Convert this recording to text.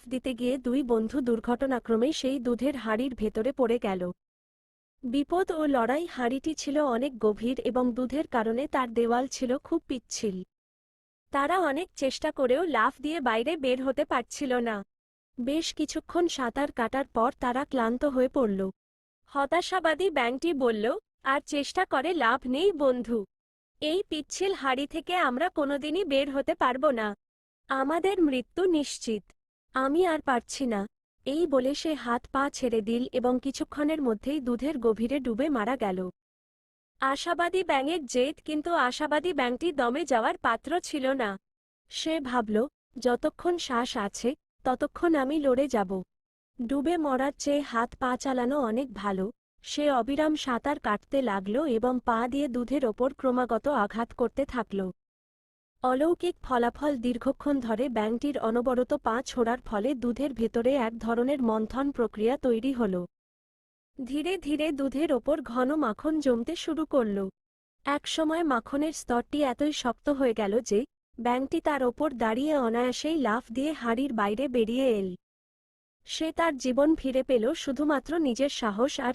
দিতে গিয়ে দুই বন্ধু দুর্ঘটনাক্রমে সেই দুধের হাঁড়ির ভেতরে পড়ে গেল। বিপদ ও লড়াই। হাঁড়িটি ছিল অনেক গভীর এবং দুধের কারণে তার দেওয়াল ছিল খুব পিচ্ছিল। তারা অনেক চেষ্টা করেও লাফ দিয়ে বাইরে বের হতে পারছিল না। বেশ কিছুক্ষণ সাঁতার কাটার পর তারা ক্লান্ত হয়ে পড়ল। হতাশাবাদী ব্যাঙটি বলল, আর চেষ্টা করে লাভ নেই বন্ধু। এই পিচ্ছিল হাঁড়ি থেকে আমরা কোনোদিনই বের হতে পারব না। আমাদের মৃত্যু নিশ্চিত। আমি আর পারছি না। এই বলে সে হাত পা ছেড়ে দিল এবং কিছুক্ষণের মধ্যেই দুধের গভীরে ডুবে মারা গেল। আশাবাদী ব্যাঙের জেদ। কিন্তু আশাবাদী ব্যাঙটি দমে যাওয়ার পাত্র ছিল না। সে ভাবল, যতক্ষণ শ্বাস আছে ততক্ষণ আমি লড়ে যাব। ডুবে মরার চেয়ে হাত পা চালানো অনেক ভালো। সে অবিরাম সাঁতার কাটতে লাগল এবং পা দিয়ে দুধের ওপর ক্রমাগত আঘাত করতে থাকল। অলৌকিক ফলাফল। দীর্ঘক্ষণ ধরে ব্যাঙটির অনবরত পা ছোড়ার ফলে দুধের ভেতরে এক ধরনের মন্থন প্রক্রিয়া তৈরি হল। ধীরে ধীরে দুধের ওপর ঘন মাখন জমতে শুরু করল। একসময় মাখনের স্তরটি এতই শক্ত হয়ে গেল যে ব্যাঙটি তার ওপর দাঁড়িয়ে অনায়াসেই লাফ দিয়ে হাঁড়ির বাইরে বেরিয়ে এল। সে তার জীবন ফিরে পেল শুধুমাত্র নিজের সাহস আর